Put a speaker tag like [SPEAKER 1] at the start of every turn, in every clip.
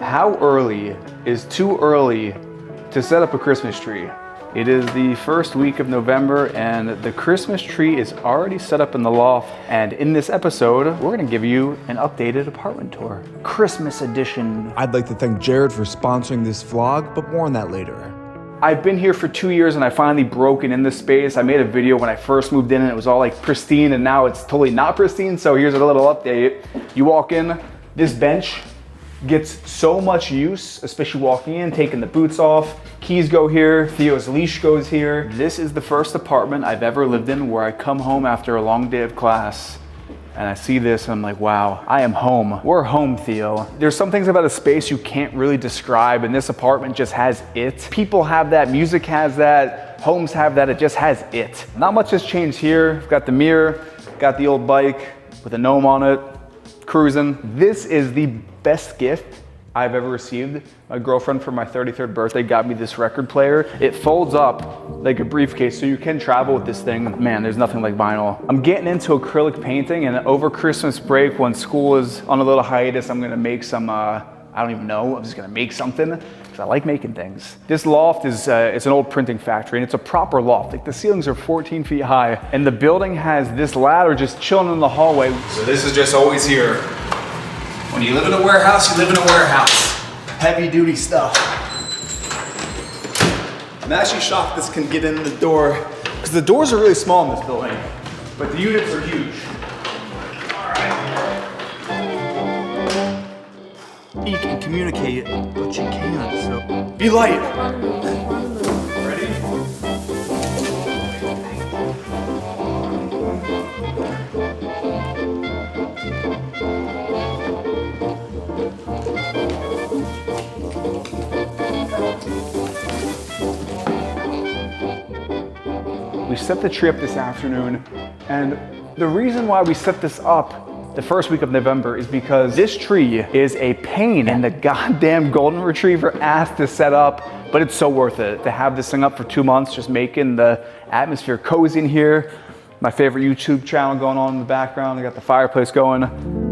[SPEAKER 1] How early is too early to set up a Christmas tree? It is the first week of November and the Christmas tree is already set up in the loft. And in this episode, we're gonna give you an updated apartment tour. Christmas edition.
[SPEAKER 2] I'd like to thank Jared for sponsoring this vlog, but more on that later.
[SPEAKER 1] I've been here for 2 years and I finally broken in this space. I made a video when I first moved in and it was all like pristine, and now it's totally not pristine. So here's a little update. You walk in, this bench gets so much use, especially walking in, taking the boots off. Keys go here, Theo's leash goes here. This is the first apartment I've ever lived in where I come home after a long day of class and I see this and I'm like, wow, I am home. We're home, Theo. There's some things about a space you can't really describe, and this apartment just has it. People have that, music has that, homes have that, it just has it. Not much has changed here. I've got the mirror, got the old bike with a gnome on it, cruising. This is the best gift I've ever received. My girlfriend for my 33rd birthday got me this record player. It folds up like a briefcase so you can travel with this thing. Man, there's nothing like vinyl. I'm getting into acrylic painting, and over Christmas break when school is on a little hiatus, I'm gonna make some, I don't even know, I'm just gonna make something because I like making things. This loft is it's an old printing factory, and it's a proper loft. Like the ceilings are 14 feet high, and the building has this ladder just chilling in the hallway. So this is just always here. When you live in a warehouse, you live in a warehouse. Heavy duty stuff. I'm actually shocked this can get in the door, because the doors are really small in this building, but the units are huge. All right. You can communicate, but you can't, so be light. Ready? We set the tree up this afternoon, and the reason why we set this up the first week of November is because this tree is a pain in the goddamn golden retriever ass to set up, but it's so worth it to have this thing up for 2 months, just making the atmosphere cozy in here. My favorite YouTube channel going on in the background. I got the fireplace going.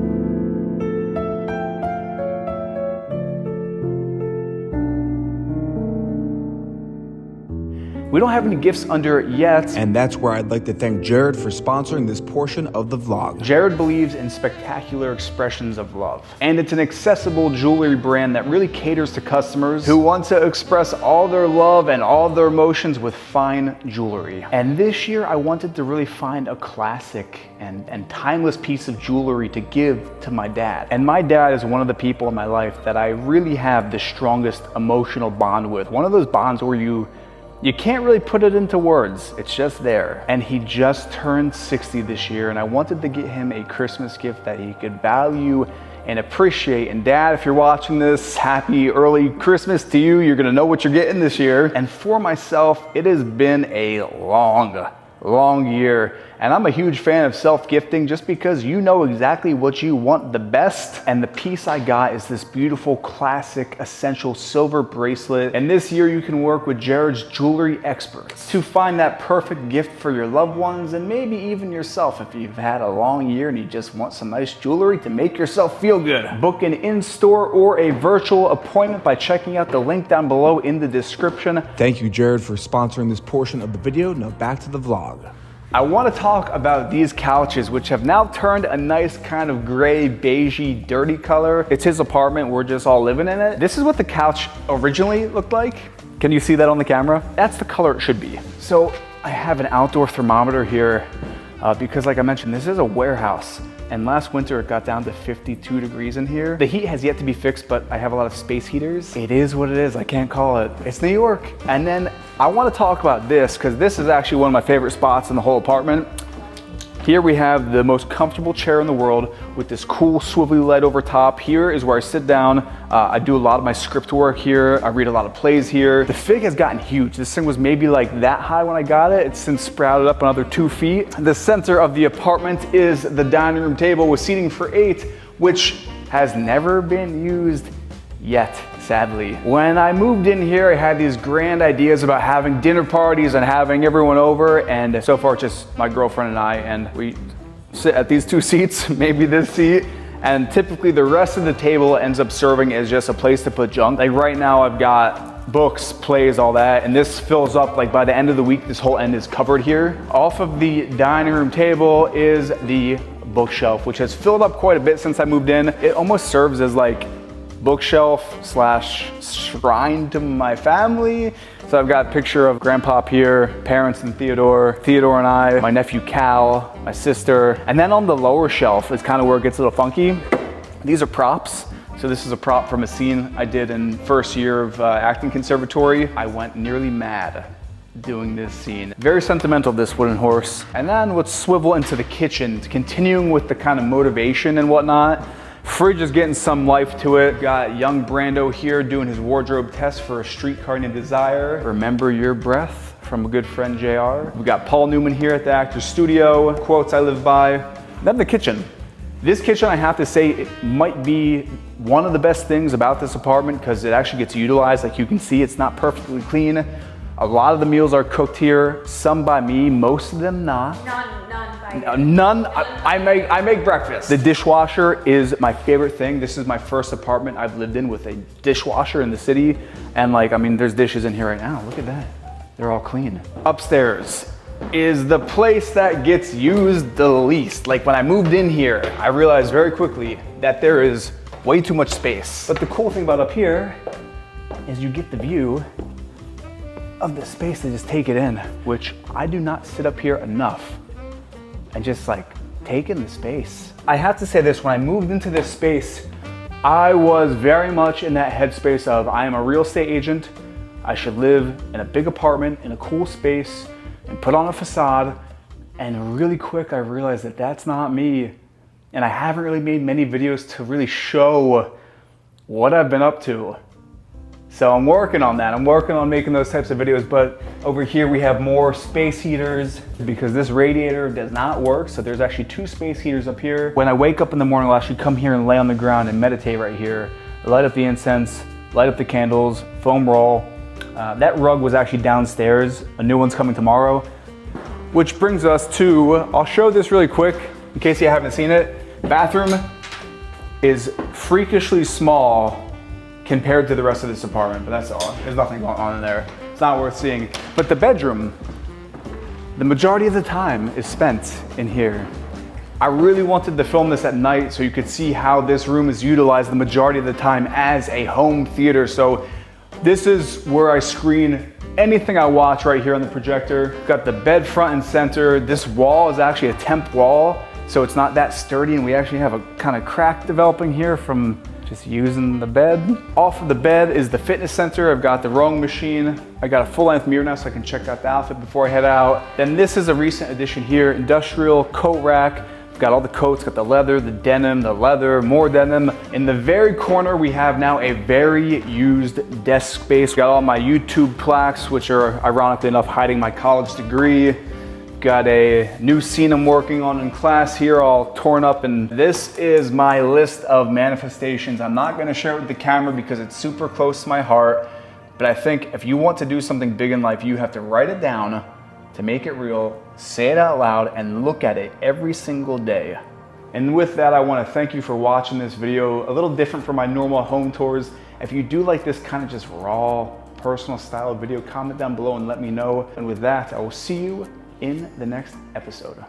[SPEAKER 1] We don't have any gifts under it yet.
[SPEAKER 2] And that's where I'd like to thank Jared for sponsoring this portion of the vlog.
[SPEAKER 1] Jared believes in spectacular expressions of love. And it's an accessible jewelry brand that really caters to customers who want to express all their love and all their emotions with fine jewelry. And this year I wanted to really find a classic and timeless piece of jewelry to give to my dad. And my dad is one of the people in my life that I really have the strongest emotional bond with. One of those bonds where you can't really put it into words, it's just there. And he just turned 60 this year, and I wanted to get him a Christmas gift that he could value and appreciate. And Dad, if you're watching this, happy early Christmas to you. You're gonna know what you're getting this year. And for myself, it has been a long year. And I'm a huge fan of self-gifting just because you know exactly what you want the best. And the piece I got is this beautiful classic essential silver bracelet. And this year you can work with Jared's jewelry experts to find that perfect gift for your loved ones and maybe even yourself if you've had a long year and you just want some nice jewelry to make yourself feel good. Book an in-store or a virtual appointment by checking out the link down below in the description.
[SPEAKER 2] Thank you, Jared, for sponsoring this portion of the video. Now back to the vlog.
[SPEAKER 1] I want to talk about these couches, which have now turned a nice kind of gray, beigey, dirty color. It's his apartment, we're just all living in it. This is what the couch originally looked like. Can you see that on the camera? That's the color it should be. So I have an outdoor thermometer here because like I mentioned, this is a warehouse. And last winter it got down to 52 degrees in here. The heat has yet to be fixed, but I have a lot of space heaters. It is what it is, I can't call it. It's New York. And then I want to talk about this because this is actually one of my favorite spots in the whole apartment. Here we have the most comfortable chair in the world with this cool swivelly light over top. Here is where I sit down. I do a lot of my script work here. I read a lot of plays here. The fig has gotten huge. This thing was maybe like that high when I got it. It's since sprouted up another 2 feet. The center of the apartment is the dining room table with seating for 8, which has never been used yet, sadly. When I moved in here, I had these grand ideas about having dinner parties and having everyone over, and so far it's just my girlfriend and I, and we sit at these 2 seats, maybe this seat, And typically the rest of the table ends up serving as just a place to put junk. Like right now I've got books, plays, all that, and this fills up. Like by the end of the week, this whole end is covered here. Off of the dining room table is the bookshelf, which has filled up quite a bit since I moved in. It almost serves as like bookshelf slash shrine to my family. So I've got a picture of Grandpa up here, parents and Theodore and I, my nephew Cal, my sister. And then on the lower shelf is kind of where it gets a little funky. These are props. So this is a prop from a scene I did in first year of acting conservatory. I went nearly mad doing this scene. Very sentimental, this wooden horse. And then let's swivel into the kitchen, continuing with the kind of motivation and whatnot. Fridge is getting some life to it. Got young Brando here doing his wardrobe test for A Streetcar Named Desire. Remember Your Breath from a good friend, JR. We got Paul Newman here at the Actors Studio. Quotes I live by. Then the kitchen. This kitchen, I have to say, it might be one of the best things about this apartment because it actually gets utilized. Like you can see, it's not perfectly clean. A lot of the meals are cooked here, some by me, most of them not. None. I make breakfast. The dishwasher is my favorite thing. This is my first apartment I've lived in with a dishwasher in the city. And like, I mean, there's dishes in here right now. Look at that. They're all clean. Upstairs is the place that gets used the least. Like when I moved in here, I realized very quickly that there is way too much space. But the cool thing about up here is you get the view of the space to just take it in, which I do not sit up here enough and just like take in the space. I have to say this, when I moved into this space, I was very much in that headspace of I am a real estate agent. I should live in a big apartment in a cool space and put on a facade. And really quick, I realized that that's not me. And I haven't really made many videos to really show what I've been up to. So I'm working on that. I'm working on making those types of videos, but over here we have more space heaters because this radiator does not work. So there's actually 2 space heaters up here. When I wake up in the morning, I'll actually come here and lay on the ground and meditate right here. Light up the incense, light up the candles, foam roll. That rug was actually downstairs. A new one's coming tomorrow. Which brings us to, I'll show this really quick in case you haven't seen it. Bathroom is freakishly small compared to the rest of this apartment, but that's all. There's nothing going on in there. It's not worth seeing. But the bedroom, the majority of the time is spent in here. I really wanted to film this at night so you could see how this room is utilized the majority of the time as a home theater. So this is where I screen anything I watch right here on the projector. Got the bed front and center. This wall is actually a temp wall, so it's not that sturdy, and we actually have a kind of crack developing here from just using the bed. Off of the bed is the fitness center. I've got the rowing machine. I got a full-length mirror now so I can check out the outfit before I head out. Then this is a recent addition here, industrial coat rack. I've got all the coats, got the leather, the denim, the leather, more denim. In the very corner, we have now a very used desk space. Got all my YouTube plaques, which are ironically enough hiding my college degree. Got a new scene I'm working on in class here, all torn up, and this is my list of manifestations. I'm not gonna share it with the camera because it's super close to my heart, but I think if you want to do something big in life, you have to write it down to make it real, say it out loud, and look at it every single day. And with that, I wanna thank you for watching this video, a little different from my normal home tours. If you do like this kind of just raw, personal style video, comment down below and let me know. And with that, I will see you in the next episode.